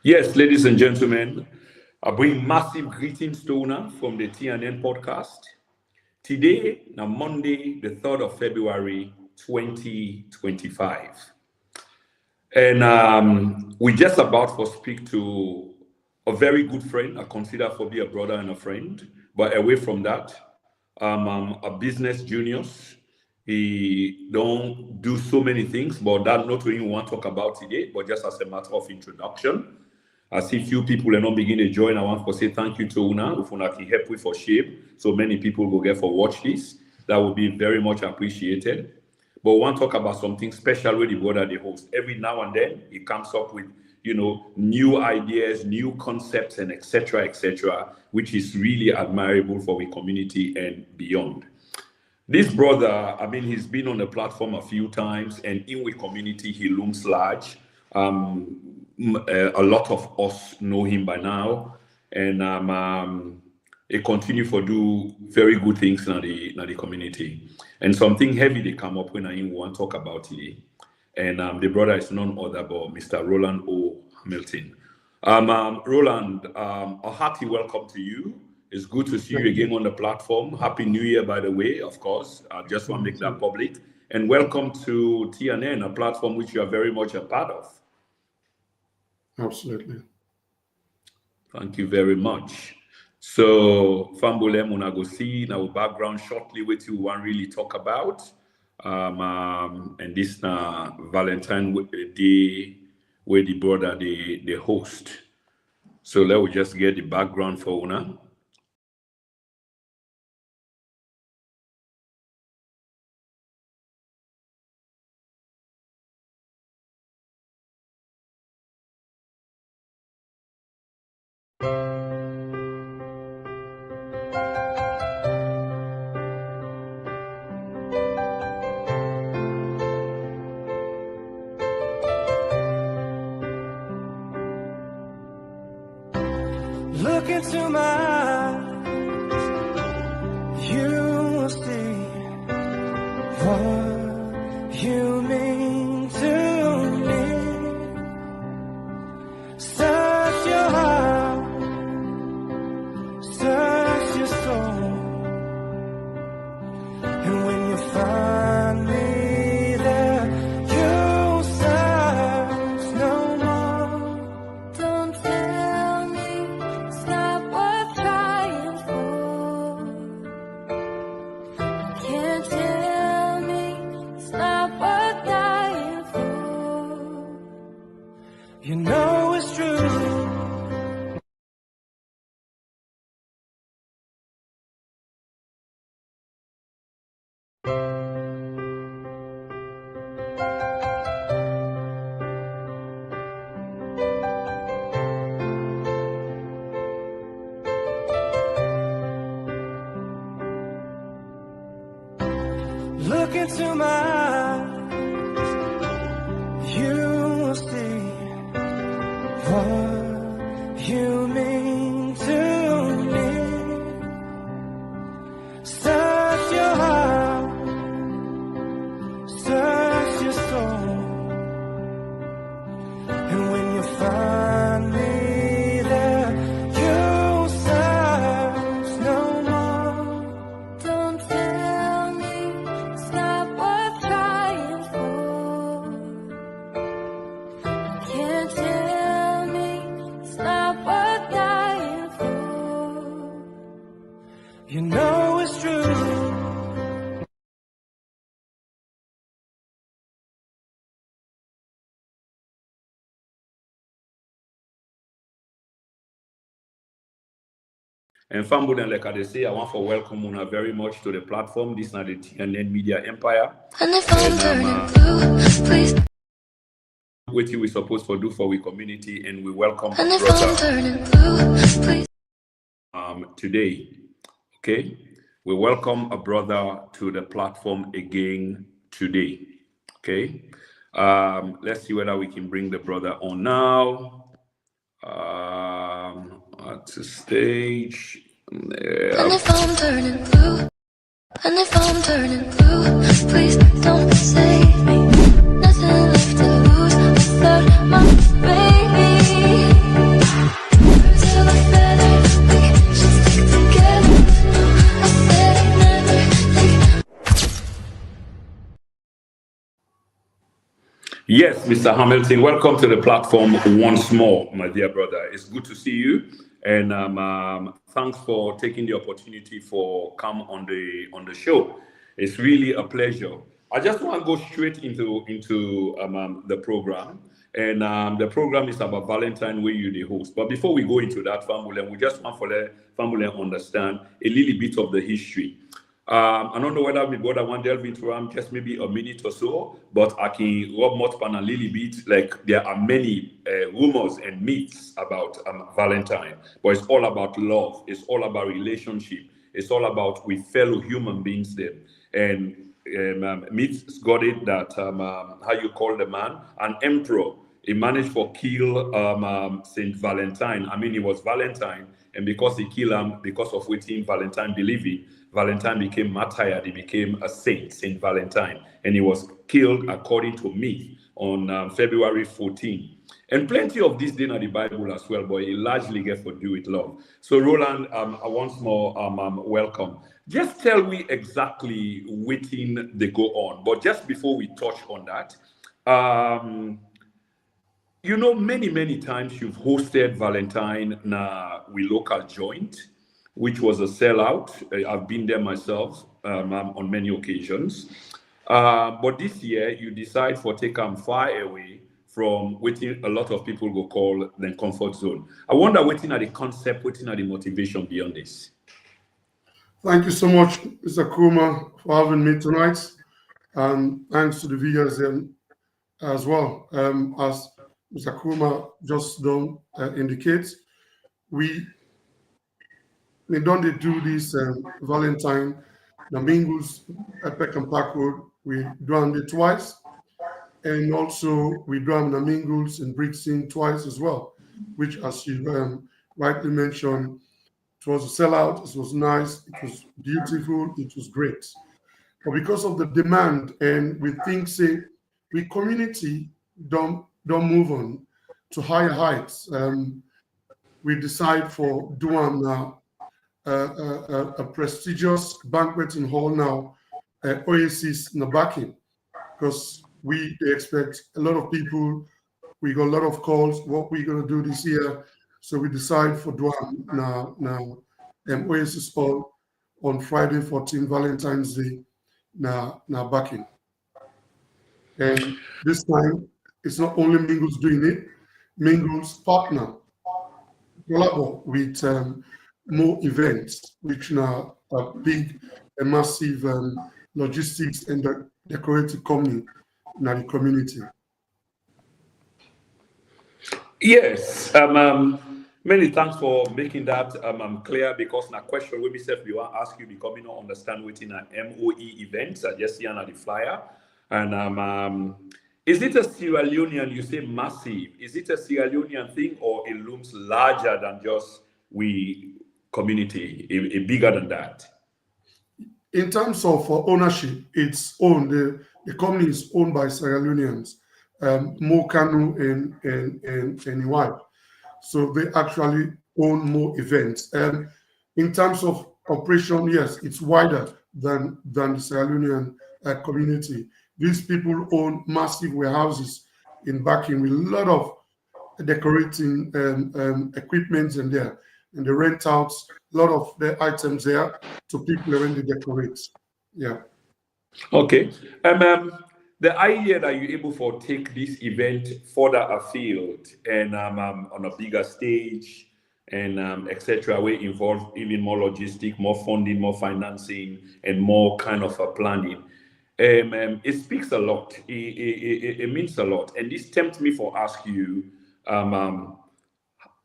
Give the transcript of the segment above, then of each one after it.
Yes, ladies and gentlemen, I bring massive greetings to Una from the TNN podcast. Today, now Monday, the 3rd of February, 2025. And we just about to speak to a very good friend, I consider for be a brother and a friend. But away from that, a business genius. He don't do so many things, but that not what we want to talk about today, but just as a matter of introduction. I see few people are not beginning to join. I want to say thank you to Una. If Una can help with for shape, so many people will get for watch this. That would be very much appreciated. But we want to talk about something special with the brother the host. Every now and then, he comes up with, new ideas, new concepts, and etc., which is really admirable for the community and beyond. This brother, he's been on the platform a few times, and in the community, he looms large. A lot of us know him by now, and he continue to do very good things in the community. And something heavy they come up when I want to talk about today. And the brother is none other but Mr. Rowland O. Hamilton. Rowland, a hearty welcome to you. It's good to see you again on the platform. Happy New Year, by the way, of course. I just want to make that public. And welcome to TNN, a platform which you are very much a part of. Absolutely. Thank you very much. So, Fambole Munagosi, our background shortly with you want really talk about. And this Valentine day where the brother the host. So let's just get the background for Una. Look into my eyes, you will see what you mean to me. Search your heart, search your soul, and when you find me there, you'll search no more. Don't tell me it's not worth trying for. You can't tell me it's not worth dying for. You know it's true. Look into my eyes, you will see what you mean to me. Search your heart, search your soul, and when you find me there, you'll search no more. Don't tell me it's not worth trying for. You can't tell me it's not worth dying for. You know it's true. And Fambo and like they say, I want to welcome Una very much to the platform. This is not the TNN Media Empire. And if I'm turning blue, please. What we're supposed to do for the community, and we welcome And if I'm turning blue, please. Today. Okay, we welcome a brother to the platform again today. Okay, let's see whether we can bring the brother on now. At the stage. And if I'm turning blue, and if I'm turning blue, please don't save me. Nothing left to lose without my baby. Yes, Mr. Hamilton, welcome to the platform once more, my dear brother. It's good to see you, and thanks for taking the opportunity for come on the show. It's really a pleasure. I just want to go straight into the program, and the program is about Valentine, where you the host. But before we go into that, family, we just want for the family understand a little bit of the history. I don't know whether my brother want to delve into just maybe a minute or so, but I can rub more on a little bit. Like there are many rumors and myths about Valentine, but it's all about love. It's all about relationship. It's all about we fellow human beings then. And myths got it that how you call the man an emperor. He managed to kill Saint Valentine. I mean, he was Valentine, and because he killed him, because of which him Valentine believed in, Valentine became martyred. He became a saint, Saint Valentine, and he was killed according to myth on February 14. And plenty of this did in the Bible as well, but it largely gets to do with love. So, Rowland, once more, welcome. Just tell me exactly waiting they go on. But just before we touch on that, you know, many times you've hosted Valentine na we local joint, which was a sellout. I've been there myself on many occasions. But this year you decide for take them far away from waiting a lot of people go call the comfort zone. I wonder waiting at the concept, waiting at the motivation beyond this. Thank you so much, Mr. Kuma, for having me tonight. And thanks to the viewers as well. As Mr. Kuma just don't indicate, we don't do this Valentine, the Mingles at Peckham Park Road. We done it twice. And also we done the Mingles in Brixton twice as well, which as you rightly mentioned, it was a sellout, it was nice, it was beautiful, it was great. But because of the demand, and we think, say, we community don't move on to higher heights, we decide for doing now a prestigious banqueting hall now, Oasis in the backing, because we expect a lot of people. We got a lot of calls. What we're gonna do this year, so we decide for doing now Oasis hall on Friday 14 Valentine's Day now backing. And this time, it's not only Mingles doing it. Mingles partner COLLABO with more events, which now a big, a massive logistics and decorative company in the community. Yes. Many thanks for making that clear, because na question we myself we want to ask you because we don't understand within an MOE event. I just see on the flyer. And is it a Sierra Leonean, you say massive? Is it a Sierra Leonean thing, or it looms larger than just we community, a bigger than that? In terms of ownership, it's owned. The company is owned by Sierra Leoneans, Mo Kanu and his wife. So they actually own more events. And in terms of operation, yes, it's wider than the Sierra Leonean community. These people own massive warehouses in backing with a lot of decorating equipment in there, and they rent out a lot of their items there to people when they decorate. Yeah. Okay. The idea that you're able to take this event further afield and on a bigger stage and etc., we involve even more logistic, more funding, more financing, and more kind of a planning. It speaks a lot. It means a lot, and this tempts me for ask you.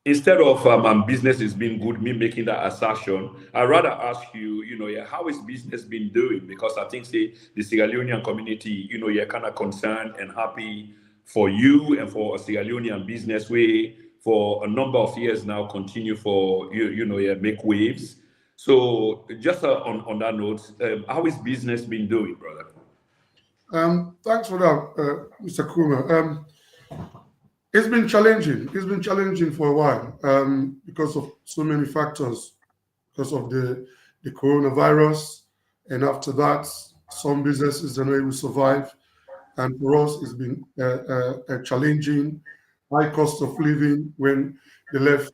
Instead of business is being good, me making that assertion, I'd rather ask you, how is business been doing? Because I think, say, the Sierra Leonean community, you're kind of concerned and happy for you and for a Sierra Leonean business way for a number of years now continue for, make waves. So just on that note, how is business been doing, brother? Thanks for that, Mr. Kuma. It's been challenging. It's been challenging for a while because of so many factors, because of the coronavirus, and after that, some businesses don't able to survive. and for us, it's been a challenging, high cost of living when they left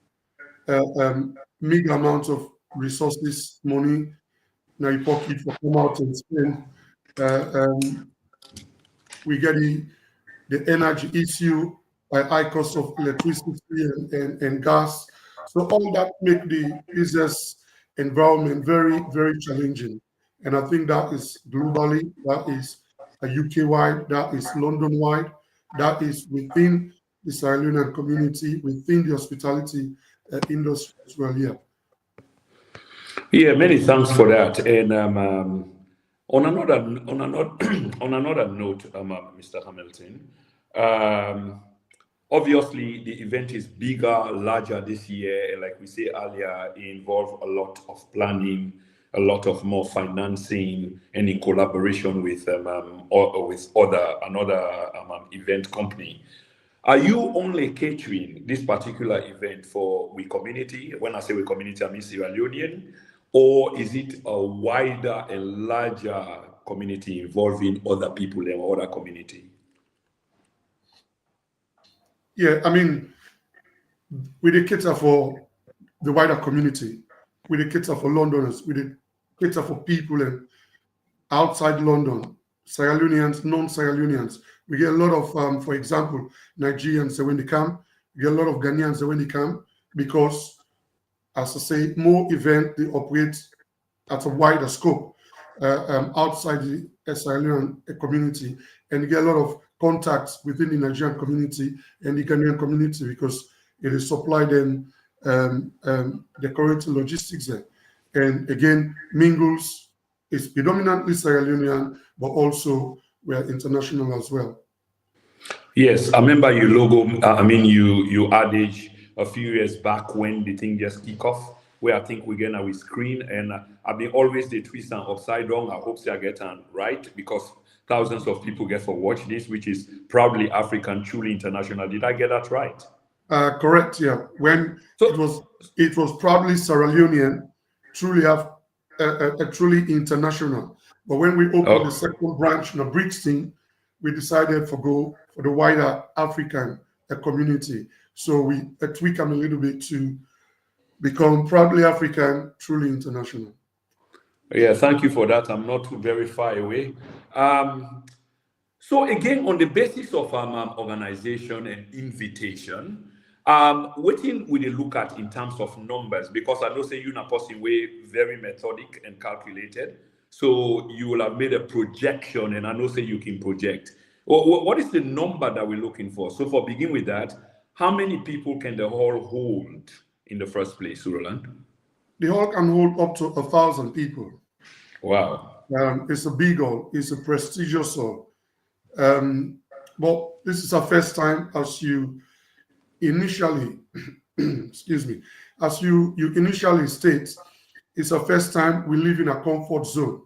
big amounts of resources, money in your pocket for come out and spend. We get the energy issue, high cost of electricity and gas. So all that make the business environment very, very challenging. And I think that is globally, that is a UK-wide, that is London-wide, that is within the Sierra Leonean community, within the hospitality industry as well. Yeah. Yeah, many thanks for that. And on another on another note, Mr. Hamilton, obviously the event is bigger, larger this year, and like we say earlier, it involves a lot of planning, a lot of more financing, and in collaboration with or with another event company. Are you only catering this particular event for we community? When I say we community, I mean Sierra Leonean, or is it a wider and larger community involving other people and other community? Yeah, I mean, we did cater for the wider community. We did cater for Londoners. We did cater for people and outside London, Sierra Leoneans, non-Sierra Leoneans. We get a lot of, for example, Nigerians when they come. We get a lot of Ghanaians when they come because, as I say, more events, they operate at a wider scope outside the Sierra Leone community. And you get a lot of contacts within the Nigerian community and the Ghanaian community because it is supply them the current logistics there. And again, Mingles is predominantly Sierra Leonean, but also we are international as well. Yes, I remember your logo. I mean, you adage a few years back when the thing just kick off, where I think we're gonna with screen, and I've been always the twist and upside down. I hope I get on right because thousands of people get to watch this, which is proudly African, truly international. Did I get that right? Correct. Yeah. When it was probably Sierra Leonean, truly have a truly international. But when we opened the second branch in Brixton, we decided to go for the wider African community. So we tweak them a little bit to become proudly African, truly international. Yeah, thank you for that. I'm not very far away. So again, on the basis of organization and invitation, what thing will they look at in terms of numbers? Because I know say you're not person way very methodic and calculated. So you will have made a projection, and I know say you can project. What is the number that we're looking for? So for begin with that, how many people can the hall hold in the first place, Rowland? The hall can hold up to 1,000 people. Wow. It's a big hall. It's a prestigious hall. But this is our first time as you initially, excuse me, as you initially state, it's our first time we live in a comfort zone.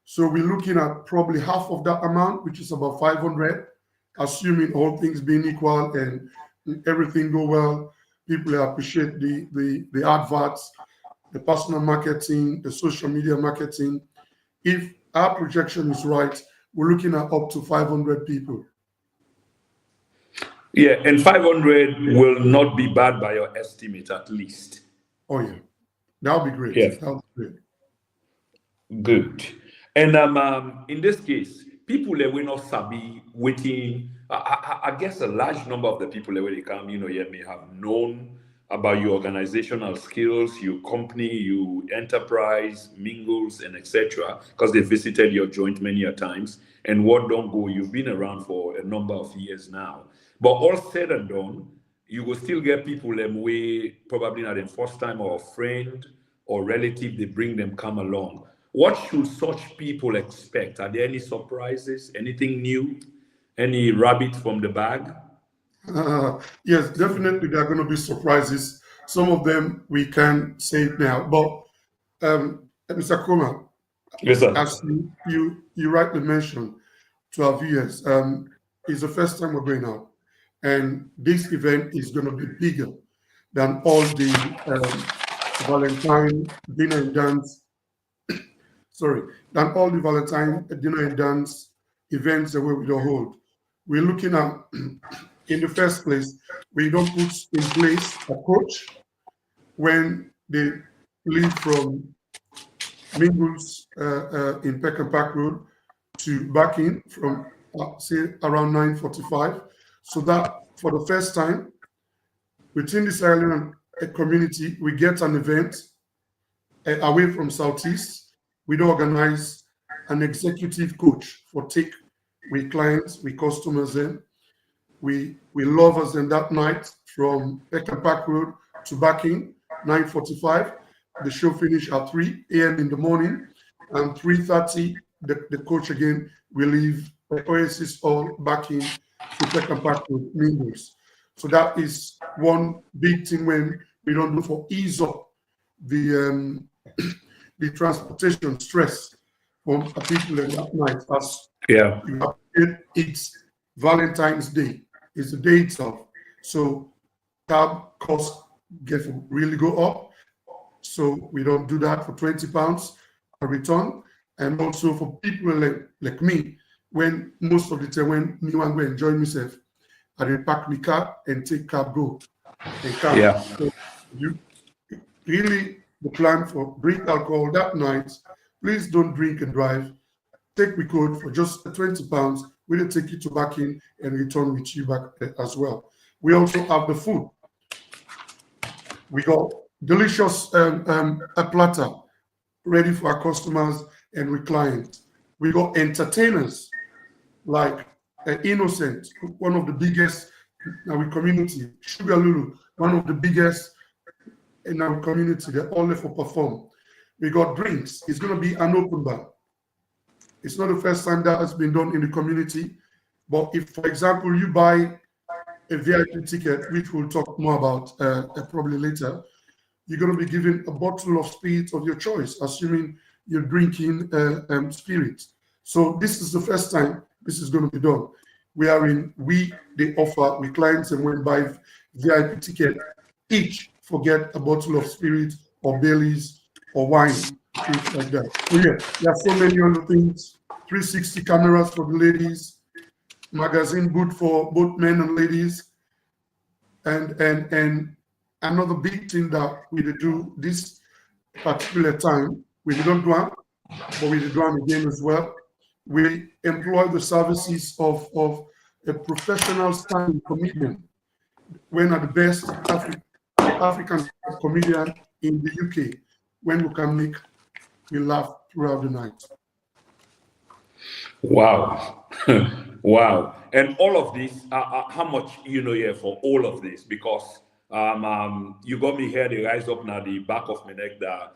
So we're looking at probably half of that amount, which is about 500, assuming all things being equal and everything go well. People appreciate the adverts, the personal marketing, the social media marketing. If our projection is right, we're looking at up to 500 people. Yeah, and 500 will not be bad by your estimate, at least. Oh, yeah. That would be great. Yes. That would be great. Good. And in this case, people that will not sabi waiting. I guess a large number of the people that will come, may have known about your organizational skills, your company, your enterprise, Mingles, and etc. Because they visited your joint many a times. And what don't go, you've been around for a number of years now. But all said and done, you will still get people way probably not the first time or a friend or relative, they bring them come along. What should such people expect? Are there any surprises? Anything new? Any rabbit from the bag? Yes, definitely there are going to be surprises. Some of them we can say it now. But Mr. Kuma, Yes, sir. as you rightly mentioned to our viewers, it's the first time we're going out. And this event is going to be bigger than all the Valentine dinner and dance. Sorry, than all the Valentine dinner and dance events the way we don't hold. We're looking at, in the first place, we don't put in place a coach when they leave from Mingles in Peck and Park Road to back in from say around 9:45, so that for the first time within this island community we get an event away from Southeast. We don't organize an executive coach for take with clients, with customers in. We lovers in that night from Peck and Park Road to back in 9:45. The show finish at 3 a.m. in the morning, and 3:30 the coach again will leave Oasis all back in to Peck and Park Road Mingles. So that is one big thing when we don't do for ease up the the transportation stress from people in that night. As Yeah. it's Valentine's Day, it's the day itself. So cab costs get really go up. So we don't do that for £20 a return. And also for people like me, when most of the time when me want to enjoy myself, I then pack my car and take cab go. And cab. Yeah. So you really the plan for drink alcohol that night, please don't drink and drive. Take we code for just £20. We'll take you to back in and return with you back as well. We also have the food. We got delicious a platter ready for our customers and with clients. We got entertainers like Innocent, one of the biggest in our community. Sugar Lulu, one of the biggest in our community. They're all there for perform. We got drinks. It's going to be an open bar. It's not the first time that has been done in the community. But if, for example, you buy a VIP ticket, which we'll talk more about probably later, you're going to be given a bottle of spirit of your choice, assuming you're drinking spirit. So this is the first time this is going to be done. They offer with clients, and when buy VIP ticket, each forget a bottle of spirit or Baileys or wine, things like that. So yeah, there are so many other things. 360 cameras for the ladies, magazine good for both men and ladies, and another big thing that we do this particular time, we don't do it, but we do it again as well. We employ the services of a professional stand comedian. One of the best African comedian in the UK. When we can make you laugh throughout the night. Wow. Wow. And all of this, how much here for all of this? Because you got me here, the rise up now the back of my neck that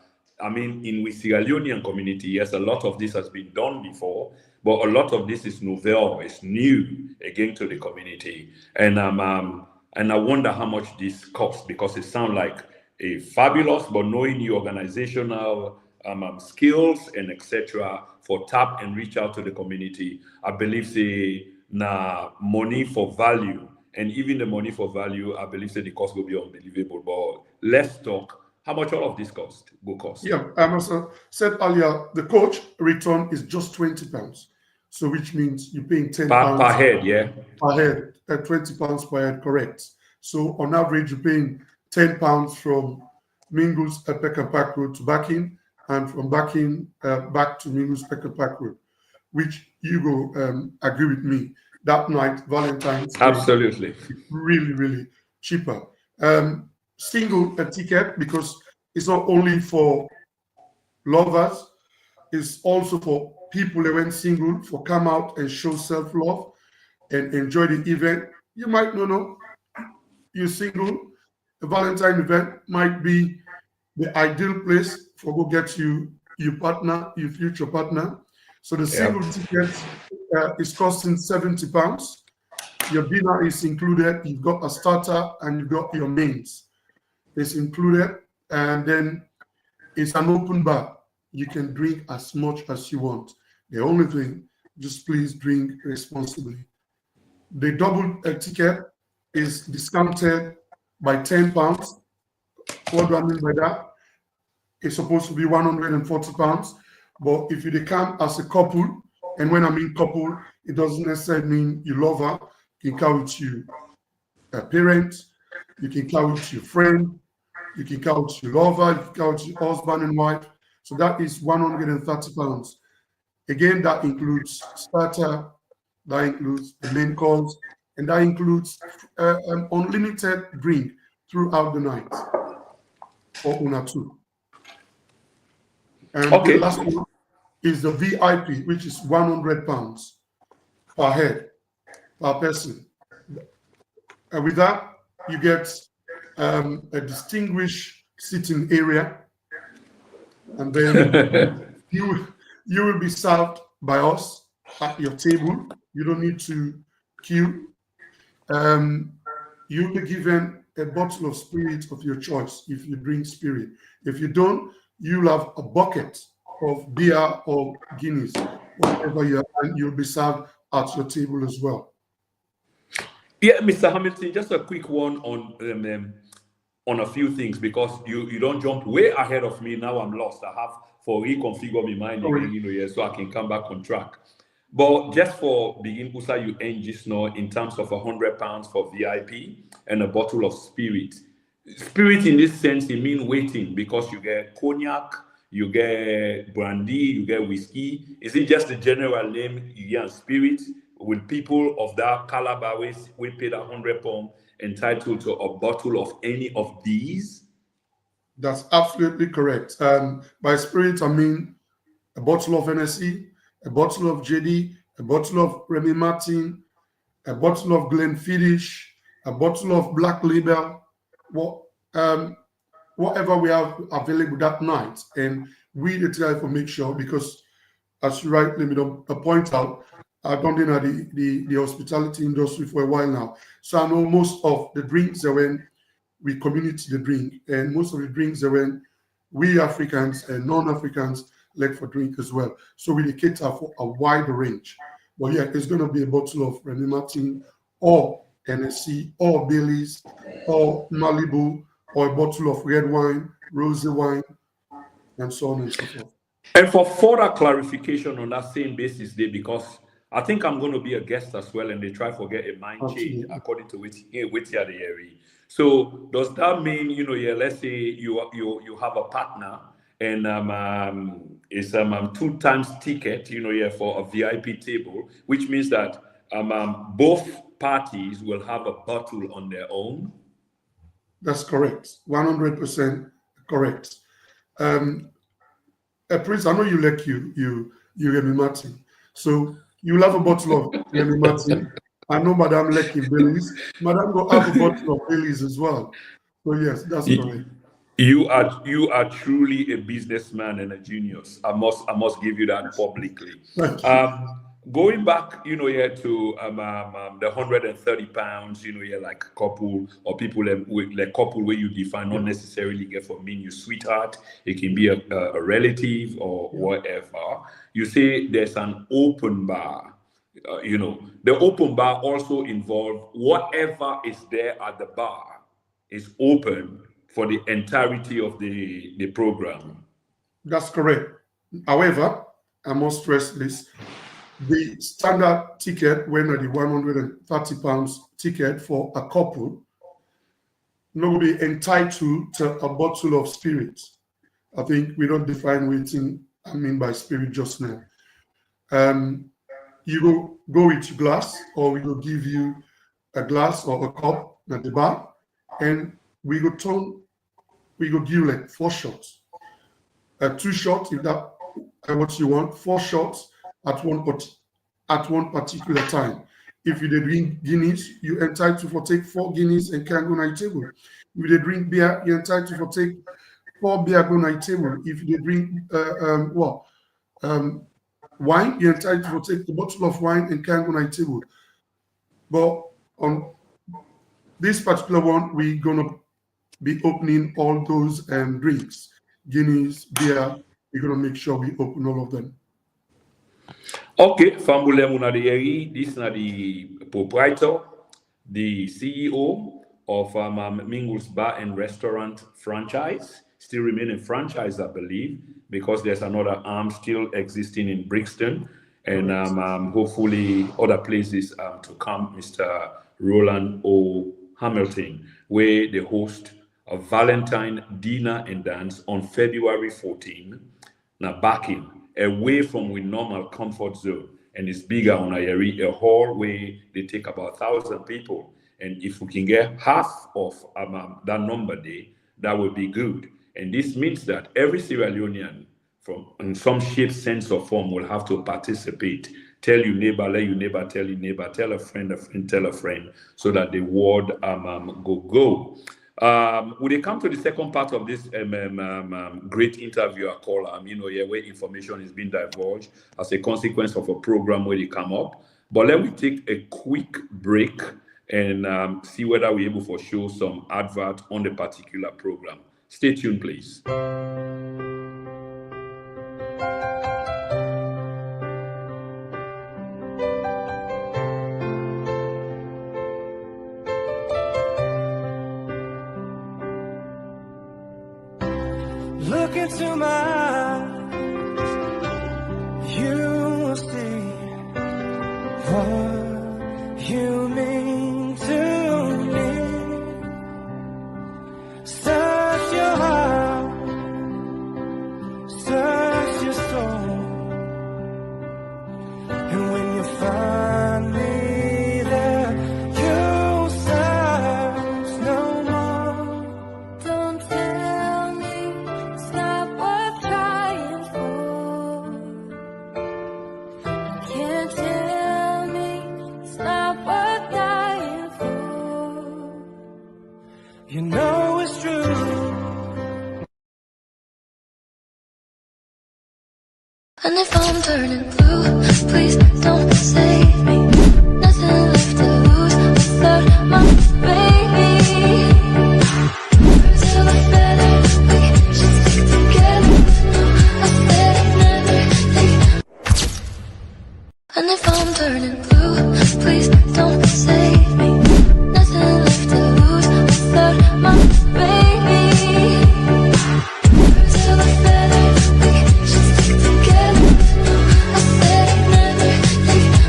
in the Sierra Leonean community, yes, a lot of this has been done before, but a lot of this is novel, it's new again to the community. And I wonder how much this costs, because it sounds like a fabulous, but knowing your organizational skills and etc. for tap and reach out to the community, I believe money for value, and even the money for value, I believe the cost will be unbelievable. But let's talk how much all of this will cost. Yeah, as I said earlier, the coach return is just £20. So which means you're paying £10 per head, yeah. Per head, £20 per head, correct. So on average, you're paying £10 from Mingles at Peck and Park Road to Backing, and from Backing back to Mingles Peck and Park Road, which you go agree with me. That night, Valentine's Day, absolutely, really, really cheaper. Single a ticket, because it's not only for lovers, it's also for people that went single, for come out and show self-love and enjoy the event. You might not know you're single. The Valentine event might be the ideal place for go get you your partner, your future partner. So the single ticket is costing £70. Your dinner is included. You've got a starter and you've got your mains. It's included, and then it's an open bar. You can drink as much as you want. The only thing, just please drink responsibly. The double ticket is discounted by £10. What do I mean by that? It's supposed to be £140, but if you come as a couple, And when I mean couple, it doesn't necessarily mean you love her. You can count with your parent, you can count with your friend, you can count with your lover, you can count with your husband and wife. So that is 130 pounds. Again, that includes starter, that includes the main course, and that includes unlimited drink throughout the night for Una 2. And Okay. the last one is the VIP, which is 100 pounds per head, per person. And with that, you get a distinguished sitting area, and then you will be served by us at your table. You don't need to queue. You'll be given a bottle of spirit of your choice if you drink spirit. If you don't, you'll have a bucket of beer or Guinness, whatever you have, and you'll be served at your table as well. Yeah, Mr. Hamilton, just a quick one on a few things, because you don't jump way ahead of me. Now I'm lost. I have for reconfigure my mind again, so I can come back on track. But just for begin, Usa, you end just now in terms of £100 for VIP and a bottle of spirit. Spirit in this sense, it means waiting, because you get cognac, you get brandy, you get whiskey. Is it just the general name, you get spirit? Will people of that caliber we pay that £100 entitled to a bottle of any of these? That's absolutely correct. By spirit, I mean a bottle of NSE, a bottle of JD, a bottle of Remy Martin, a bottle of Glenfiddich, a bottle of Black Label, whatever we have available that night. And we try to make sure, because as you rightly point out, I've done in the hospitality industry for a while now. So I know most of the drinks are when we community the drink, and most of the drinks are when we Africans and non-Africans like for drink as well. So we cater for a wide range. But yeah, it's going to be a bottle of Remy Martin or NSC or Baileys or Malibu, or a bottle of red wine, rosé wine, and so on and so forth. And for further clarification on that same basis, because I think I'm going to be a guest as well, and they try to get a mind change according to which the area. So does that mean, let's say you have a partner and it's 2 times ticket, for a VIP table, which means that both parties will have a bottle on their own? That's correct. 100% correct. Prince, I know you like you Remy Martin. So you'll have a bottle of Remy Martin. I know Madame like Baileys. Madame will have a bottle of Baileys as well. So yes, that's correct. You are truly a businessman and a genius. I must give you that publicly. Thank you. Going back, to the £130, like couple or people like couple where you define not necessarily get for mean your sweetheart. It can be a relative or whatever. You say there's an open bar. The open bar also involves whatever is there at the bar is open for the entirety of the program. That's correct. However, I must stress this. The standard ticket, when at the £130 ticket for a couple, will be entitled to a bottle of spirit. I think we don't define waiting, by spirit just now. You go with your glass, or we will give you a glass or a cup at the bar, and we go give you like 4 shots. 2 shots, if that's what you want, 4 shots at one particular time. If you drink Guinness, you're entitled to take 4 Guinness and can go on your table. If you drink beer, you're entitled to take 4 beer go on your table. If you drink wine, you're entitled to take a bottle of wine and can go on your table. But on this particular one, we're gonna be opening all those drinks, Guinness, beer. We're gonna make sure we open all of them. Okay, Fambule Munadeyeri, this is the proprietor, the CEO of Mingles Bar and Restaurant franchise. Still remaining franchise, I believe, because there's another arm still existing in Brixton. and hopefully other places to come, Mr. Rowland O. Hamilton, where they host a Valentine dinner and dance on February 14. Now backing away from we normal comfort zone, and it's bigger on a hall where they take about 1,000 people. And if we can get half of that number there, that would be good. And this means that every Sierra Leonean from in some shape, sense, or form will have to participate. Tell your neighbor, let your neighbor tell your neighbor, tell a friend, tell a friend, so that the word go. When they come to the second part of this great interview, I call where information is being divulged as a consequence of a program where they come up. But let me take a quick break and see whether we're able to show some advert on the particular program. Stay tuned, please. Look into my eyes, you will see what you mean to me. Search your heart, search your soul, and when you find me there, you'll search no more. Don't tell me it's not worth trying for. Can't tell me it's not worth dying for. You know it's true. And if I'm turning blue, please don't save me. Nothing left to lose without my baby. Till I better, we should stick together. No, I said I'd never leave. And if I'm turning blue, please don't save me. Nothing left to lose without my baby. Till I better, we should stick together. No, I said I'd never leave.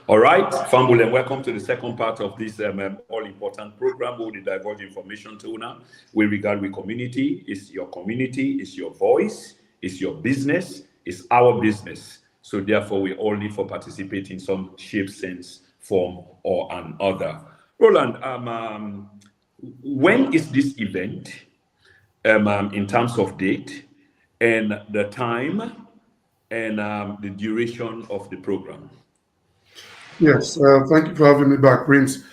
All right, Fambul, and welcome to the second part of this all-important program where we divulge information to now. We regard with community. It's your community, it's your voice, it's your business, it's our business. So therefore, we all need for participate in some shape, sense, form, or another. Rowland, when is this event in terms of date and the time and the duration of the program? Yes, thank you for having me back, Prince.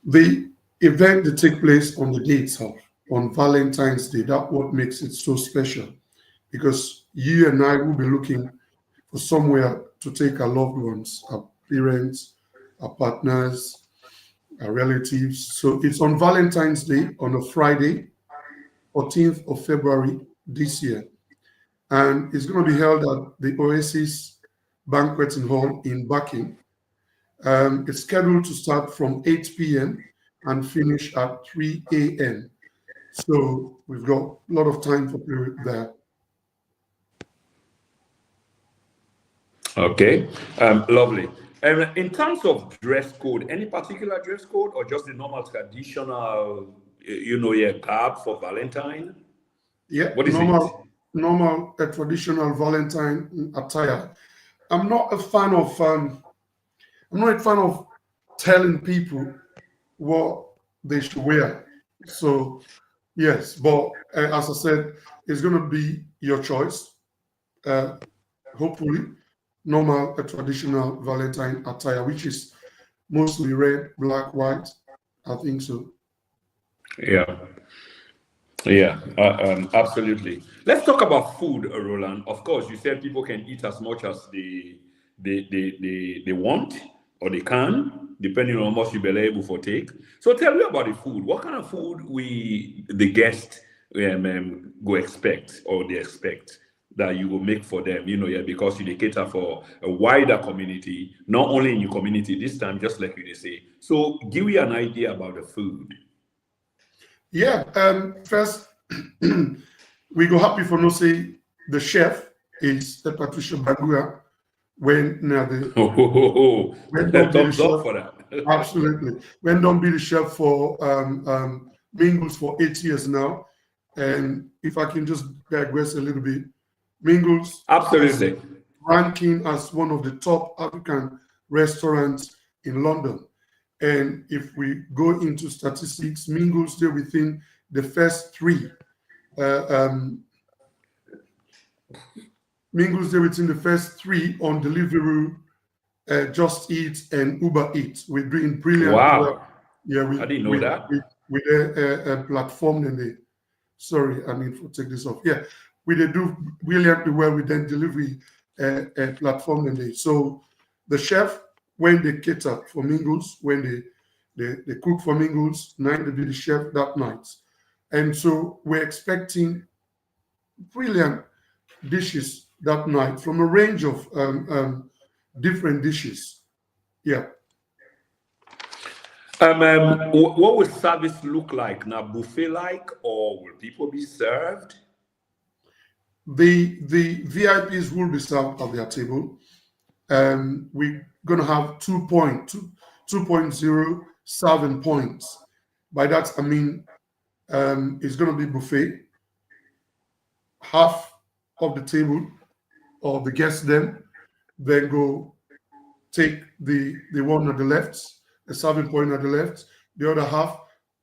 The event that take place on the day itself, on Valentine's Day, that's what makes it so special, because you and I will be looking for somewhere to take our loved ones, our parents, our partners, our relatives. So it's on Valentine's Day on a Friday, 14th of February this year. And it's going to be held at the Oasis Banqueting Hall in Bucking. It's scheduled to start from 8 p.m. and finish at 3 a.m. So we've got a lot of time for period there. Okay, lovely. And in terms of dress code, any particular dress code or just the normal traditional, garb for Valentine? Yeah, What is it? normal traditional Valentine attire. I'm not a fan of telling people what they should wear. So yes, but as I said, it's going to be your choice. Hopefully, normal traditional Valentine attire, which is mostly red, black, white. I think so. Yeah. Yeah, absolutely. Let's talk about food, Rowland. Of course, you said people can eat as much as they want or they can, depending on how much you be able to take. So tell me about the food. What kind of food the guests go expect or they expect that you will make for them? Because you cater for a wider community, not only in your community this time, just like you say. So give me an idea about the food. Yeah. First, we go happy for no say the chef is Patricia Bagua. When now the when don't be the Thumbs up chef, for that. absolutely. When don't be the chef for Mingles for 8 years now. And if I can just digress a little bit, Mingles Absolutely. ranking as one of the top African restaurants in London. And if we go into statistics, Mingles they're within the first three. Mingles they're within the first three on Deliveroo, Just Eat, and Uber Eats. We're doing brilliantly well. Wow. Yeah, I didn't know that. with a platform and they. Sorry, I mean to take this off. Yeah, we they do brilliantly well with their delivery platform and they. So the chef when they cater for Mingles, when they cook for Mingles, night they be the chef that night, and so we're expecting brilliant dishes that night from a range of different dishes. Yeah. What will service look like now? Buffet like, or will people be served? The VIPs will be served at their table. We're going to have 2.0 serving points. By that, I mean, it's going to be buffet. Half of the table or the guests then go take the one at the left, the serving point at the left. The other half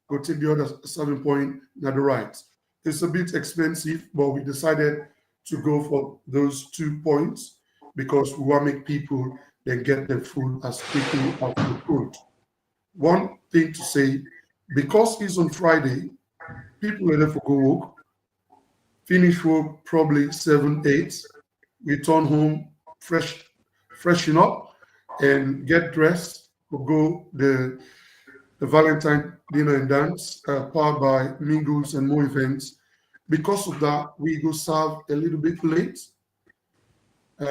go take the other serving point at the right. It's a bit expensive, but we decided to go for those 2 points because we want to make people then get their food as quickly as they could. One thing to say, because it's on Friday, people are there for go work, finish work probably 7, 8, return home freshen up and get dressed to go the Valentine dinner and dance powered by Mingles and more events. Because of that, we go serve a little bit late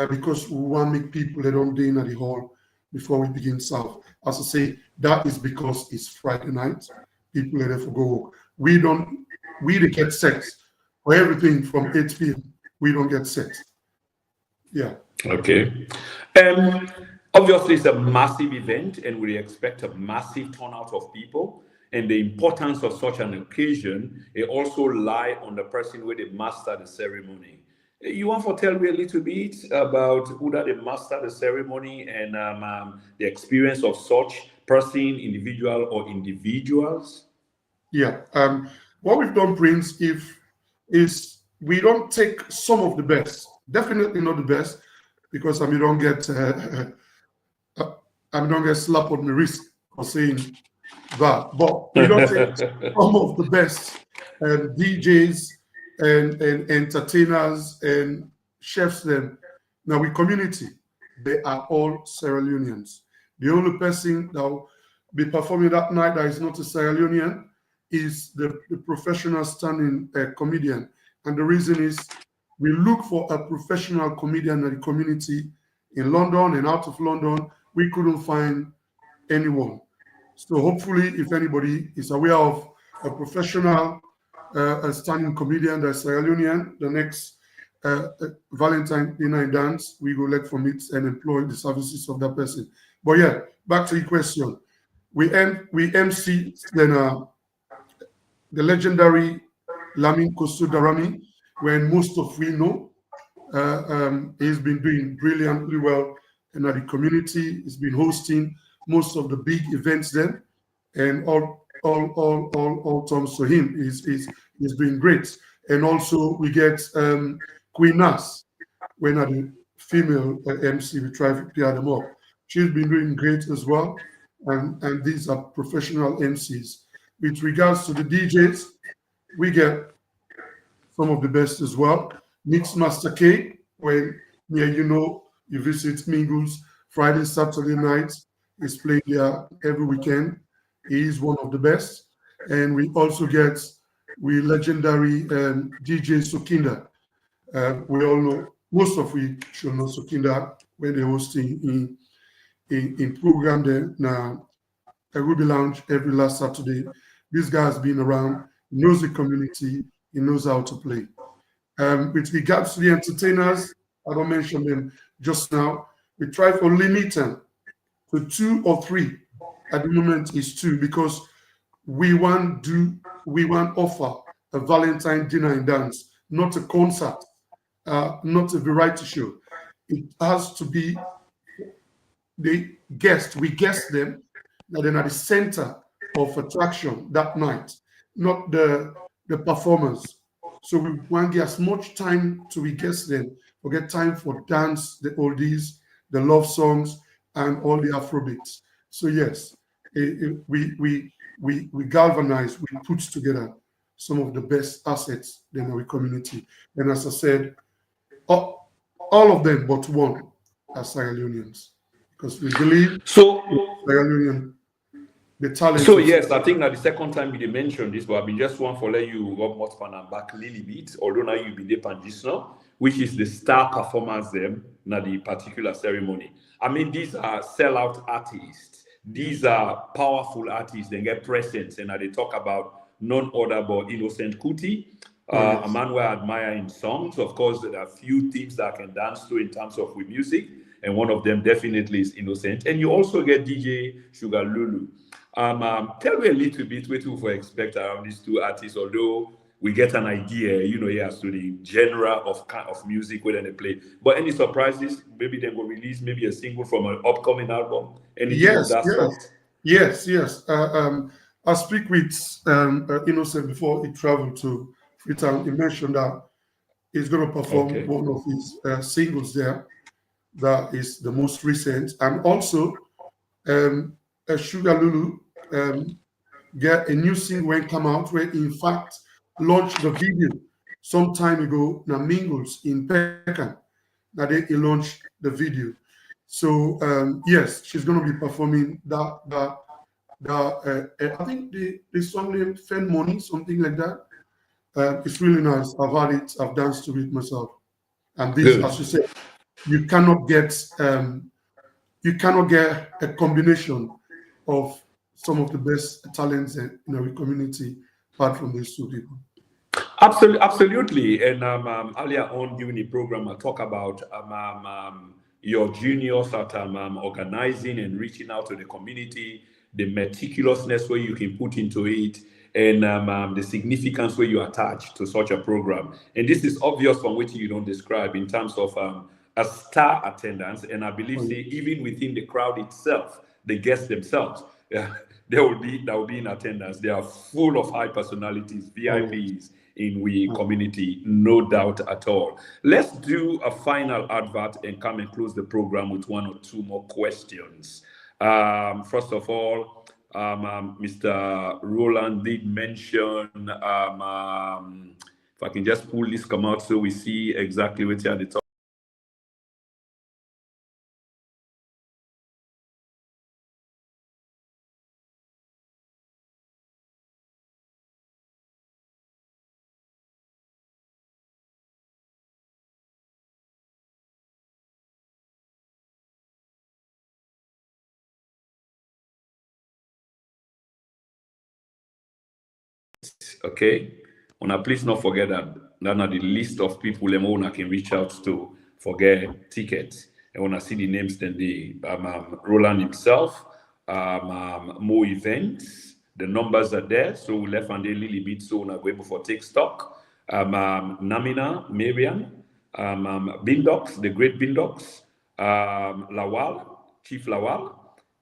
because we want to make people that don't dinner at the hall before we begin serve. As I say, that is because it's Friday night. People are there for go. We get set for everything from 8 p.m. We don't get set. Yeah. Okay. Obviously, it's a massive event, and we expect a massive turnout of people. And the importance of such an occasion, it also lie on the person where they master the ceremony. You want to tell me a little bit about who that they master the ceremony and the experience of such person, individual or individuals? Yeah. What we've done, Prince, is we don't take some of the best. Definitely not the best, because I don't get slapped on the wrist for saying that. But we don't take some of the best DJs and entertainers and chefs. Them now we community. They are all Sierra Leoneans. The only person that will be performing that night that is not a Sierra Leonean is the professional standing comedian. And the reason is we look for a professional comedian in the community in London and out of London. We couldn't find anyone. So hopefully, if anybody is aware of a professional standing comedian that's Sierra Leonean, the next Valentine dinner and dance, we go look for it and employ the services of that person. But yeah, back to your question. We MC then the legendary Lamin Kosso Darami, when most of we know, he's been doing brilliantly well in the community. He's been hosting most of the big events then, and all terms to him is doing great. And also we get Queen Nas, when at the female MC, we try to clear them up. She's been doing great as well, and these are professional MCs. With regards to the DJs, we get some of the best as well. Mix Master K, when you visit Mingles Friday, Saturday nights, he's playing there every weekend. He is one of the best. And we also get legendary DJ Sokinda. We all know, most of we should know Sokinda when they're hosting in program there now. A Ruby Lounge every last Saturday. This guy has been around, he knows the community, he knows how to play. With regards to the entertainers, I don't mention them just now. We try for limiting to 2 or 3. At the moment is 2 because we want offer a Valentine dinner and dance, not a concert, not a variety show. It has to be the guest. We guest them, and then at the center of attraction that night, not the performers. So we want to get as much time to we guest them. We get time for dance, the oldies, the love songs, and all the Afrobeats. So yes, we galvanize, we put together some of the best assets in our community. And as I said, all of them but one are Sierra Leoneans. Because we believe So, Sierra Leone, the talent. so yes, I think that the second time you mentioned this, but I've been just one for let you Rob Motspan and back Lily Beat, although now you've been there Pangisno, which is the star performance them na the particular ceremony. I mean, these are sellout artists. These are powerful artists. They get presents, and they talk about none other but Innocent Kuti, a man who I admire in songs. Of course, there are few things that I can dance to in terms of with music, and one of them definitely is Innocent. And you also get DJ Sugar Lulu. Tell me a little bit what you expect around these two artists, although we get an idea, as to the genre of kind of music where they play. But any surprises? Maybe they will release maybe a single from an upcoming album. Anything of that sort? Yes. I speak with Innocent before he traveled to Freetown. He mentioned that he's going to perform one of his singles there. That is the most recent, and also Sugar Lulu get a new single when come out where in fact launched the video some time ago. Now Mingles in Peckham, now he launched the video. So yes, she's going to be performing that. I think the song named "Fen Money," something like that. It's really nice. I've had it. I've danced to it myself. And this, as you said, you cannot get a combination of some of the best talents in our community apart from these two people. Absolutely. And earlier on during the program, I talk about your juniors at organizing and reaching out to the community, the meticulousness where you can put into it, and the significance where you attach to such a program. And this is obvious from what you don't describe in terms of a star attendance, and I believe even within the crowd itself, the guests themselves, they will be in attendance. They are full of high personalities, VIPs in we community, no doubt at all. Let's do a final advert and come and close the program with one or two more questions. First of all, Mr. Rowland did mention, if I can just pull this come out so we see exactly what you're at the top. Okay, please not forget that are the list of people Lemona can reach out to for get tickets. And when I see the names, then the Rowland himself, more events, the numbers are there. So we left and they Lily Beat so we're able for take stock. Namina, Marian, Bindox, the great Bindox, Lawal, Chief Lawal,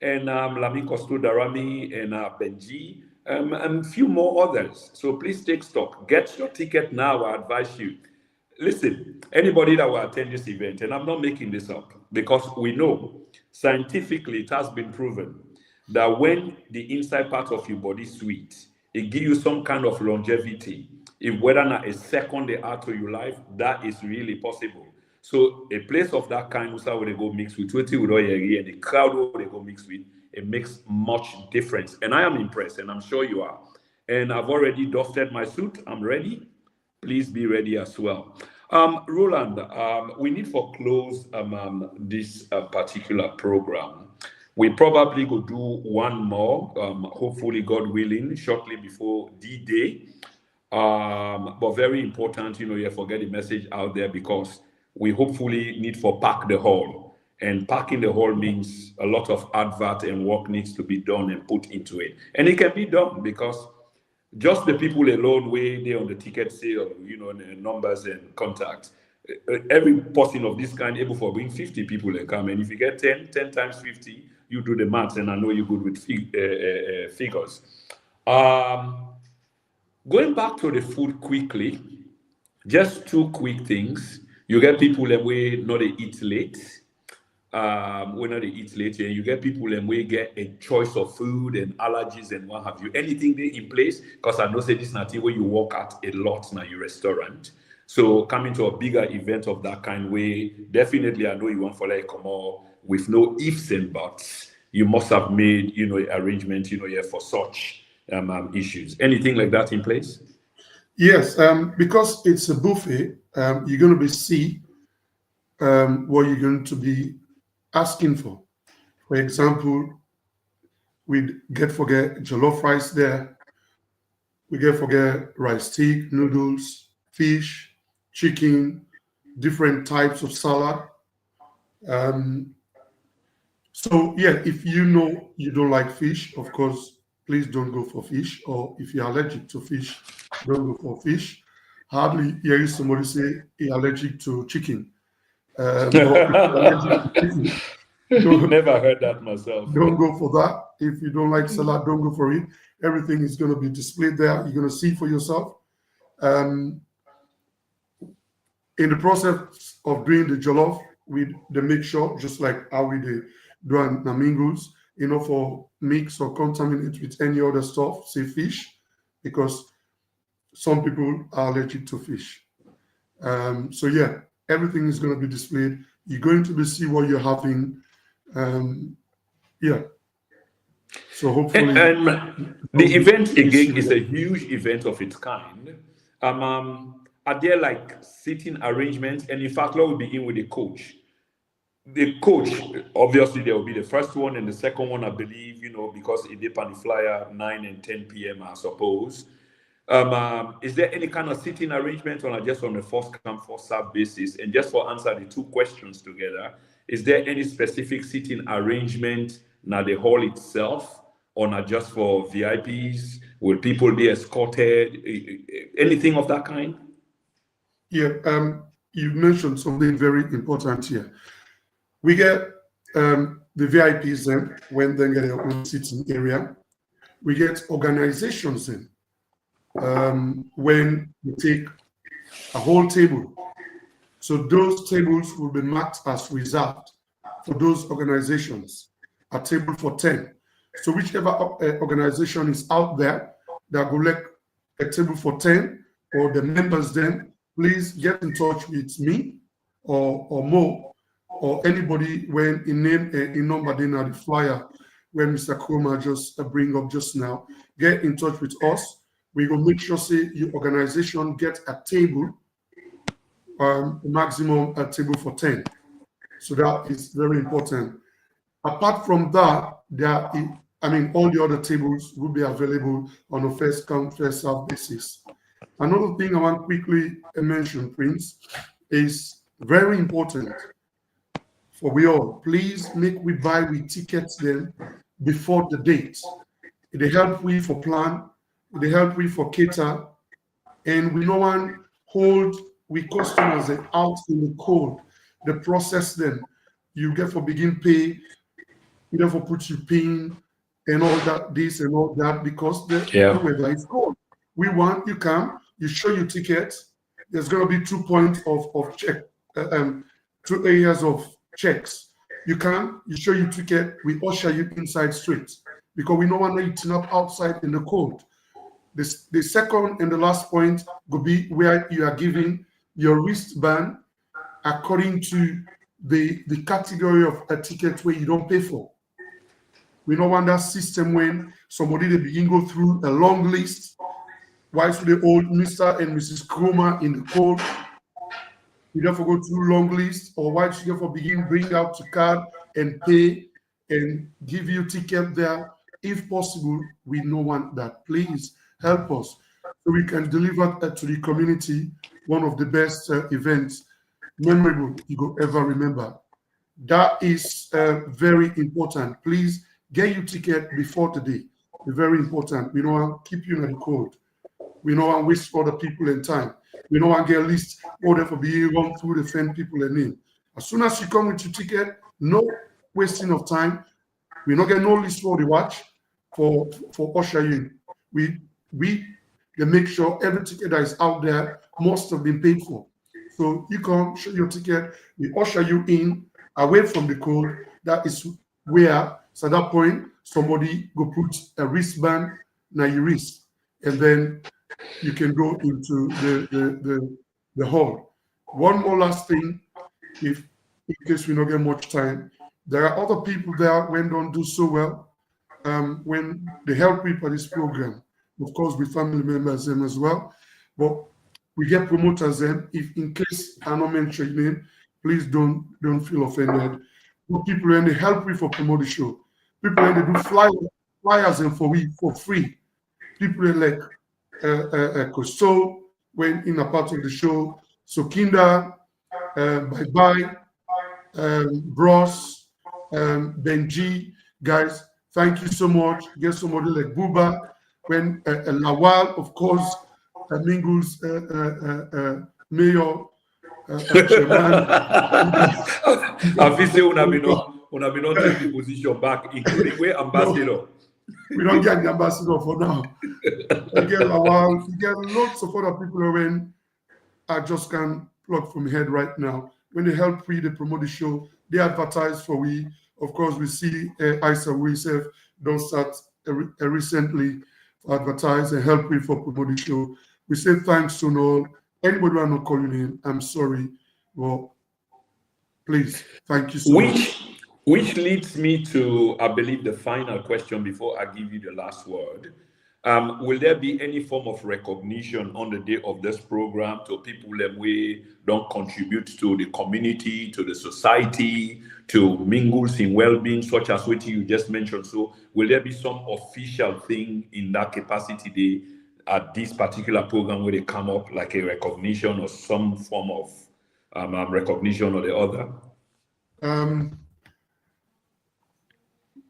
and Lami Costo Darami and Benji. And few more others. So please take stock. Get your ticket now, I advise you. Listen, anybody that will attend this event, and I'm not making this up, because we know scientifically it has been proven that when the inside part of your body is sweet, it gives you some kind of longevity. If whether or not a second they add to your life, that is really possible. So a place of that kind, where they go mix with 20 with all and the crowd where they go mix with, it makes much difference. And I am impressed, and I'm sure you are. And I've already dusted my suit. I'm ready. Please be ready as well. Rowland, we need for close this particular program. We probably could do one more, hopefully, God willing, shortly before D-Day. But very important, you forget the message out there, because we hopefully need for pack the hall. And packing the hall means a lot of advert and work needs to be done and put into it. And it can be done because just the people alone way they on the ticket sale, the numbers and contacts. Every person of this kind able for bring 50 people and come. And if you get 10 times 50, you do the maths, and I know you're good with figures. Going back to the food quickly, just two quick things. You get people that way not they eat late. When they eat late, and you get people and we get a choice of food and allergies and what have you. Anything they in place, because I know say this nothing where you walk at a lot now your restaurant. So coming to a bigger event of that kind way, definitely I know you want for like come on with no ifs and buts. You must have made arrangement for such issues. Anything like that in place? Yes, because it's a buffet, you're going to see what you're going to be asking for. For example, we forget jollof rice there. We forget rice stick, noodles, fish, chicken, different types of salad. So yeah, if you know you don't like fish, of course, please don't go for fish. Or if you're allergic to fish, don't go for fish. Hardly hear somebody say you're allergic to chicken. Never heard that myself. Don't go for that. If you don't like salad, don't go for it. Everything is going to be displayed there. You're going to see for yourself. In the process of doing the jollof, we make sure, just like how we do on Mingles, for mix or contaminate with any other stuff, say fish, because some people are allergic to fish. So yeah, everything is going to be displayed. You're going to see what you're having. Yeah. So hopefully, and the event again is a huge event of its kind. Are there like seating arrangements? And in fact, let me begin with the coach. The coach, obviously, there will be the first one and the second one, I believe, because it did on the flyer 9 and 10 p.m. I suppose. Is there any kind of seating arrangement or just on a first come first serve basis? And just for answer the two questions together, is there any specific seating arrangement now the hall itself, or not just for VIPs? Will people be escorted? Anything of that kind? Yeah, you mentioned something very important here. We get the VIPs in when they get their own sitting area. We get organizations in when we take a whole table. So those tables will be marked as reserved for those organizations, a table for 10. So whichever organization is out there that will like a table for 10 or the members then, please get in touch with me or Mo or anybody when in name in number then at the flyer when Mr. Kroma just bring up just now. Get in touch with us. We will make sure say your organization get a table, maximum a table for 10. So that is very important. Apart from that, all the other tables will be available on a first come, first serve basis. Another thing I want quickly mention, Prince, is very important for we all. Please make we buy with tickets then before the date. They help we for plan, they help we for cater, and we no one hold we customers out in the cold. The process then you get for begin pay, you therefore put you paying and all that, this and all that, because the weather is cold. We want you come, you show your ticket. There's going to be 2 points of check, 2 areas of checks. You come, you show your ticket, we usher you inside straight because we don't want to eat up outside in the cold. The second and the last point will be where you are giving your wristband according to the category of a ticket where you don't pay for. We don't want that system when somebody they begin go through a long list. Why should they hold Mr. and Mrs. Kroma in the cold? You therefore go through long list, or why should you therefore begin bring out the card and pay and give you ticket there? If possible, we don't want that. Please help us so we can deliver to the community one of the best events memorable you go ever remember. That is very important. Please get your ticket before today. It's very important. We don't want to keep you in the cold. We don't want to waste other people in time. We don't want to get a list order for being run through the fan people and in. As soon as you come with your ticket, no wasting of time. We not get no list for the watch for usher you. We they make sure every ticket that is out there must have been paid for. So you come show your ticket, we usher you in away from the cold. That is where, so at that point, somebody go put a wristband na your wrist, and then you can go into the hall. One more last thing, if in case we don't get much time, there are other people there when don't do so well. When they help me for this program, of course, with family members them as well. But we get promoters them. If in case I don't mention your name, please don't feel offended. But people when they help me for promote the show, people when they do flyers and for free. People like Costo when in a part of the show. So Kinda, Bye Bye, Bros, Benji, guys, thank you so much. Get somebody like Buba, when Lawal, of course, Mingles, Mayor, Chairman. I feel say una be not take the position back, including where ambassador. No, we don't get the ambassador for now. We get Lawal, we get lots of other people when I just can't plug from head right now. When they help we, they promote the show, they advertise for we. Of course, we see Isa Wisef don't start recently advertise and help me for promote the show. We say thanks to all. Anybody who are not calling in, I'm sorry. Well, please, thank you so much. Which leads me to, I believe, the final question before I give you the last word. Will there be any form of recognition on the day of this program to people that we don't contribute to the community, to the society, to Mingles in well-being, such as what you just mentioned? So will there be some official thing in that capacity day at this particular program where they come up like a recognition or some form of recognition or the other?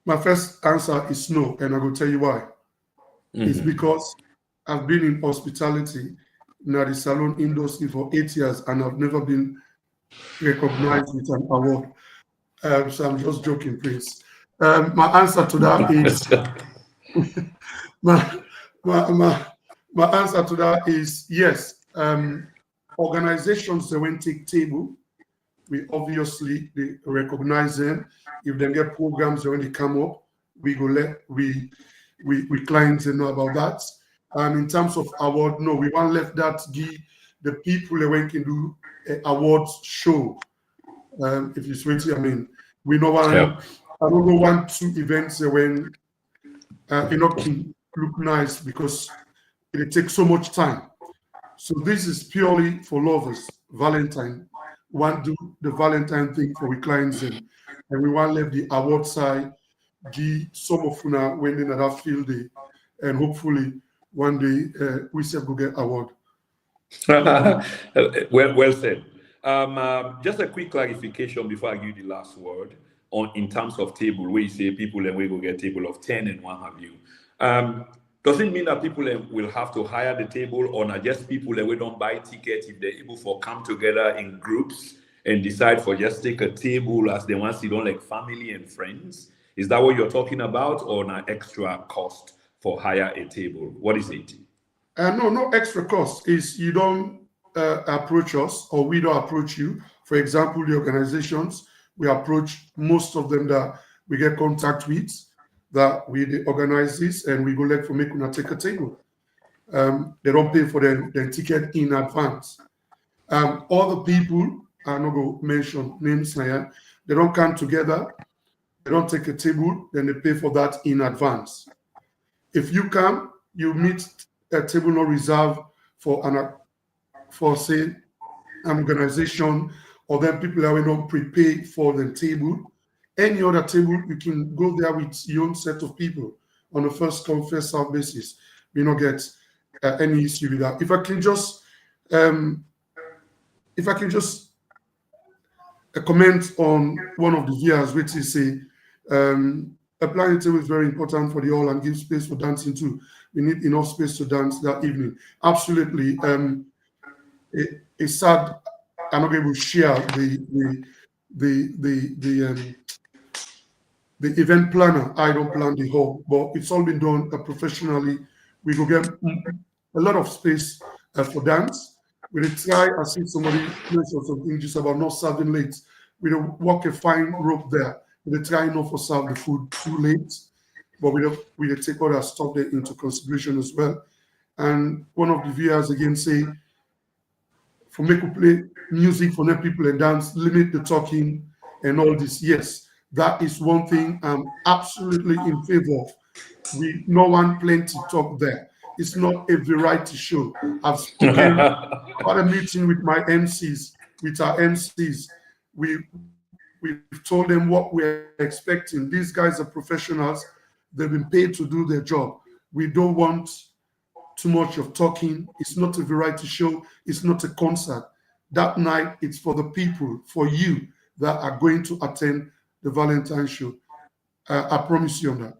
My first answer is no, and I will tell you why. It's because I've been in hospitality in the salon industry for 8 years and I've never been recognized with an award. So I'm just joking, please. My answer to that is my answer to that is yes. Organizations that won't take table, we obviously they recognize them. If they get programs when they come up, we go let we clients know about that. And in terms of award, no, we want left that give the people that can do an awards show. If you switch, I mean, we know one. Yeah. I don't know 1, 2 events when can look nice because it takes so much time. So this is purely for lovers. Valentine want to do the Valentine thing for we clients and we want left the award side. Give some of una when in that field day, and hopefully one day we shall go get award. well said. Just a quick clarification before I give you the last word on in terms of table, where you say people and we go get table of 10 and what have you. Does it mean that people will have to hire the table, or not just people that we don't buy tickets if they're able to come together in groups and decide for just take a table as they want to don't like family and friends? Is that what you're talking about, or an extra cost for hire a table? What is it? No extra cost. Is you don't approach us or we don't approach you. For example, the organizations, we approach most of them that we get contact with, that we organize this and we go let for make una take a table. They don't pay for their ticket in advance. Other people, I'm not going to mention names here, they don't come together. They don't take a table, then they pay for that in advance. If you come, you meet a table not reserved for say an organization, or then people that will not prepare for the table. Any other table, you can go there with your own set of people on a first come first serve basis. We don't get any issue with that. If I can just a comment on one of the viewers, which is a planning table is very important for the hall and give space for dancing too. We need enough space to dance that evening. Absolutely. It's sad I'm not able to share the event planner. I don't plan the hall, but it's all been done professionally. We will get a lot of space for dance. We will try, I see somebody mentioned something just about not serving late. We will walk a fine rope there. We will try not to serve the food too late, but we will take all that stuff there into consideration as well. And one of the viewers again say, for me to play music for them people and dance, limit the talking and all this. Yes, that is one thing I'm absolutely in favor of. We no one plenty talk there. It's not a variety show. I've spoken about a meeting with my MCs, with our MCs. We've told them what we're expecting. These guys are professionals. They've been paid to do their job. We don't want too much of talking. It's not a variety show. It's not a concert. That night, it's for the people, for you that are going to attend the Valentine show. I promise you on that.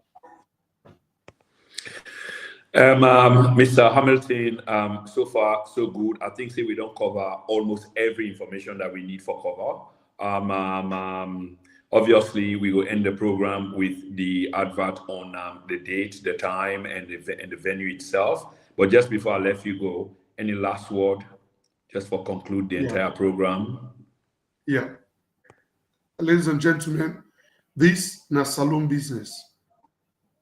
Mr. Hamilton, so far so good. I think we don't cover almost every information that we need for cover. Obviously, we will end the program with the advert on the date, the time, and the venue itself. But just before I let you go, any last word, just for conclude the entire program? Yeah. Ladies and gentlemen, this is a salon business,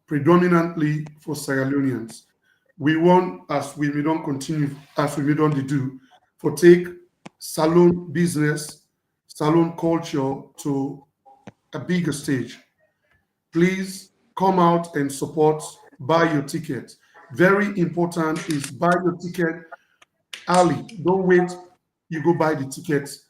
predominantly for Sierra Leoneans. We want, as we don't continue, as we don't do, for take salon business, salon culture to a bigger stage. Please come out and support, buy your ticket. Very important is buy your ticket early. Don't wait, you go buy the tickets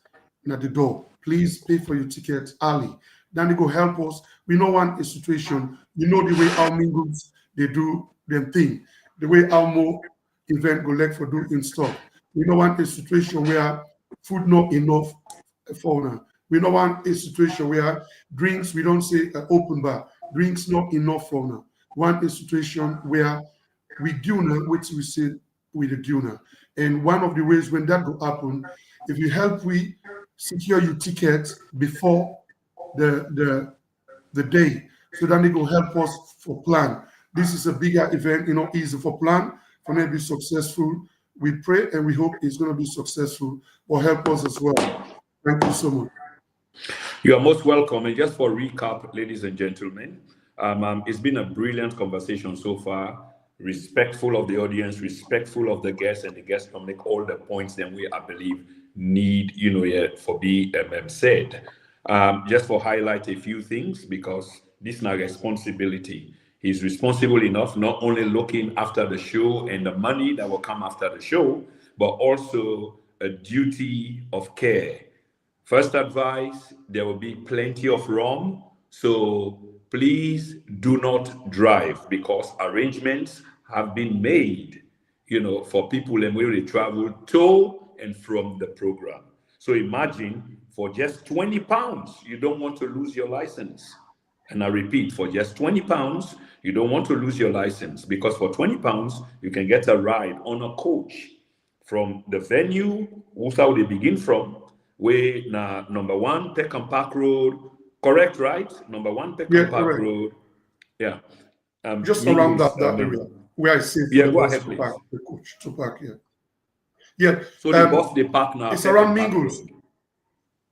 at the door. Please pay for your ticket early. Then they go help us. We don't want a situation, you know the way our Mingles, they do them thing, the way our more event go like for do in stock. We don't want a situation where food not enough for now. We don't want a situation where drinks, we don't say open bar, drinks not enough for now. We want a situation where we do now, which we say with the donor. And one of the ways when that will happen, if you help we secure your tickets before the day, so then they will help us for plan. This is a bigger event, easy for plan, for me to be successful. We pray and we hope it's going to be successful, or help us as well. Thank you so much. You are most welcome. And just for recap, ladies and gentlemen, it's been a brilliant conversation so far. Respectful of the audience, respectful of the guests, and the guests can make all the points that we, I believe, need, for be said. Just for highlight a few things, because this is not responsibility. He's responsible enough, not only looking after the show and the money that will come after the show, but also a duty of care. First advice, there will be plenty of rum, so please do not drive, because arrangements have been made, for people and where they travel to and from the program. So imagine for just £20, you don't want to lose your license. And I repeat, for just £20, you don't want to lose your license, because for £20, you can get a ride on a coach from the venue, where they begin from, where na number 1 Peckham Park Road, correct, right? Number 1 Peckham Park correct. Road. Yeah. Just around that area where I see the go ahead, please. The coach to park here. Yeah. So the bus they park now. It's around Mingles.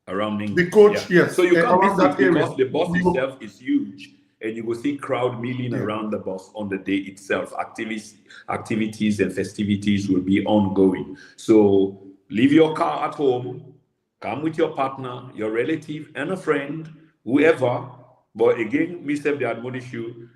Around Mingles. The coach, yes. So you can't around that area because the bus itself is huge, and you will see crowd milling around the bus on the day itself. Activities and festivities will be ongoing. So leave your car at home, come with your partner, your relative, and a friend, whoever. But again, myself, they admonish you.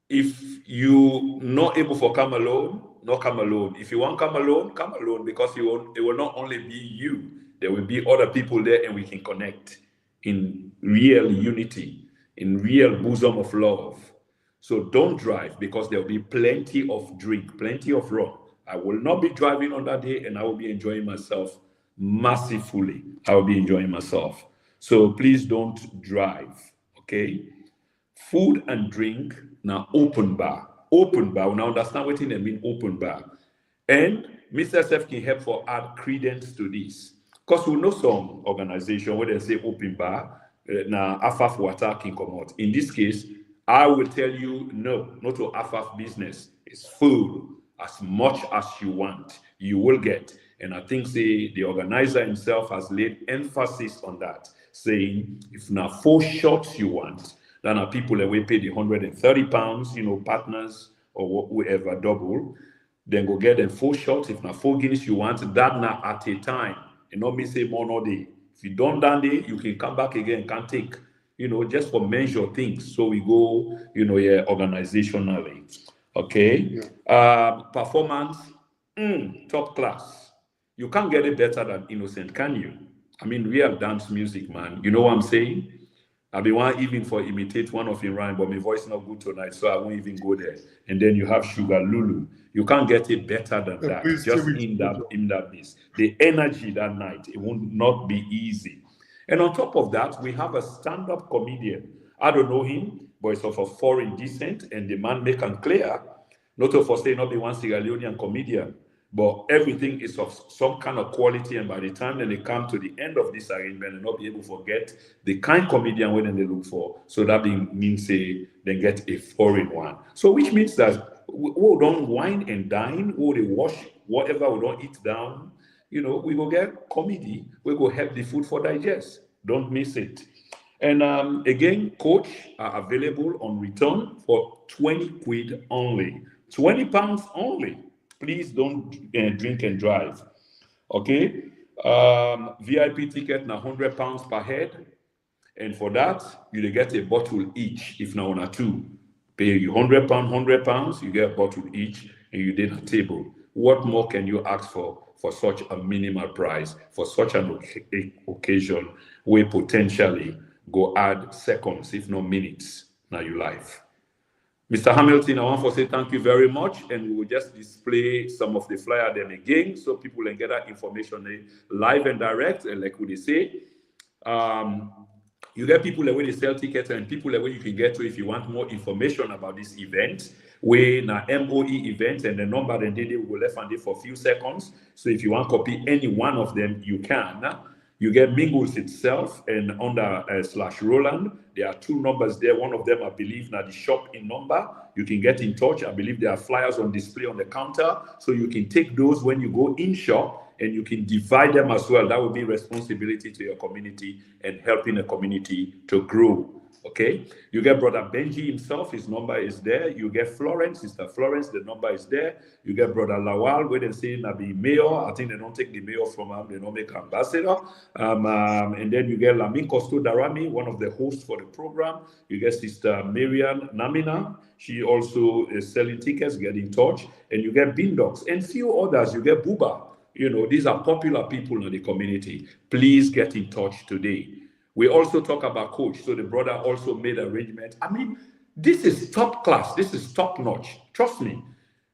If you not able to come alone, not come alone. If you want to come alone, because it will not only be you. There will be other people there, and we can connect in real unity, in real bosom of love. So don't drive, because there will be plenty of drink, plenty of rum. I will not be driving on that day, and I will be enjoying myself massively. I'll be enjoying myself. So please don't drive, okay? Food and drink, now open bar. Open bar, we now understand what they mean open bar. And Mr. SF can help for add credence to this. Because we know some organization where they say open bar, now AFAF water can come out. In this case, I will tell you no, not to AFAF business. It's full. As much as you want, you will get. And I think the organizer himself has laid emphasis on that, saying if now 4 shots you want, then our people that will pay the £130, partners or whoever double, then go get them 4 shots. If now 4 Guinness you want, that now at a time. And not me say more no day. If you don't that day, you can come back again, can take, just for measure things. So we go, organizationally. Okay. Performance, top class. You can't get it better than Innocent, can you? I mean, we have dance music, man. You know what I'm saying? I've been one even for imitate one of your rhyme, but my voice not good tonight, so I won't even go there. And then you have Sugar Lulu. You can't get it better than that. Just in that piece. The energy that night, it will not be easy. And on top of that, we have a stand-up comedian. I don't know him, but it's of a foreign descent, and the man make and clear, not to say not be one Sierra Leonean comedian, but everything is of some kind of quality, and by the time then they come to the end of this arrangement, and not be able to forget the kind comedian when they look for. So that means they get a foreign one. So which means that we don't wine and dine, we wash whatever we don't eat down. We go get comedy, we go help the food for digest. Don't miss it. And again, coach are available on return for 20 quid only, 20 pounds only. Please don't drink and drive. Okay. VIP ticket now £100 per head. And for that, you get a bottle each, if not one or two. Pay you £100, you get a bottle each, and you did a table. What more can you ask for such a minimal price, for such an occasion where potentially go add seconds, if not minutes, now your life. Mr. Hamilton, I want to say thank you very much, and we will just display some of the flyer then again, so people can get that information live and direct, and like they say, you get people that way they sell tickets, and people that way you can get to if you want more information about this event. We na MOE event, and the number then they will left on there for a few seconds. So if you want to copy any one of them, you can. You get Mingles itself, and under /Rowland, there are 2 numbers there. One of them, I believe, now the shop in number. You can get in touch. I believe there are flyers on display on the counter, so you can take those when you go in shop, and you can divide them as well. That will be responsibility to your community and helping the community to grow. Okay, you get Brother Benji himself, his number is there. You get Florence, Sister Florence, the number is there. You get Brother Lawal, where they say Nabi Mayor. I think they don't take the mayor from him, they don't make ambassador. And then you get Lamin Costo Darami, one of the hosts for the program. You get Sister Marian Namina. She also is selling tickets, get in touch. And you get Bindox and few others. You get Buba. These are popular people in the community. Please get in touch today. We also talk about coach. So the brother also made arrangement. I mean, this is top class. This is top notch. Trust me.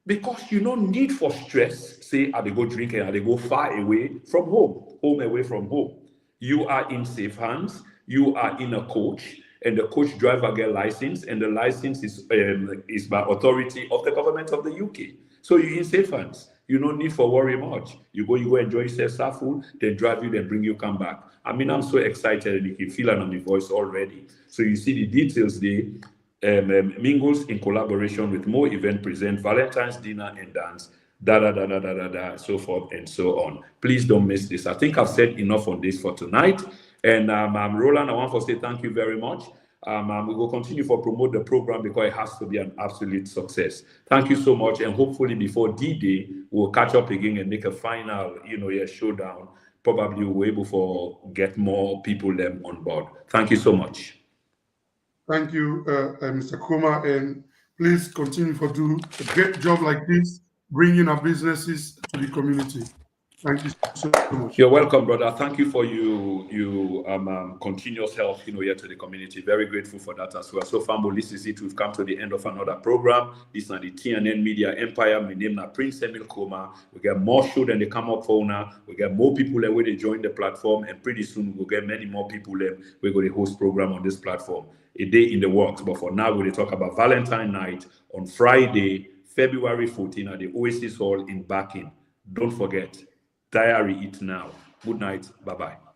Because you don't need for stress. Say, I they go drinking, I they go far away from home away from home. You are in safe hands. You are in a coach. And the coach driver get license. And the license is by authority of the government of the UK. So you're in safe hands. You don't need for worry much. You go enjoy yourself, food, then drive you, then bring you, come back. I mean, I'm so excited, and you can feel it on the voice already. So you see the details there. Mingles in collaboration with Mo Event present Valentine's dinner and dance, so forth and so on. Please don't miss this. I think I've said enough on this for tonight. And Rowland, I want to say thank you very much. We will continue to promote the program because it has to be an absolute success. Thank you so much, and hopefully before D-Day, we'll catch up again and make a final, showdown. Probably we'll be able to get more people them on board. Thank you so much. Thank you, Mr. Kuma, and please continue to do a great job like this, bringing our businesses to the community. Thank you so much. You're welcome, brother. Thank you for you continuous help, here to the community. Very grateful for that as well. So, family, this is it. We've come to the end of another program. This is the TNN Media Empire. My name is Prince Emil Koma. We get more show than they come up for now. We get more people where they join the platform, and pretty soon we'll get many more people we're going to host program on this platform. A day in the works, but for now, we're going to talk about Valentine night on Friday, February 14 at the Oasis Hall in Backing. Don't forget. Diary it now. Good night. Bye-bye.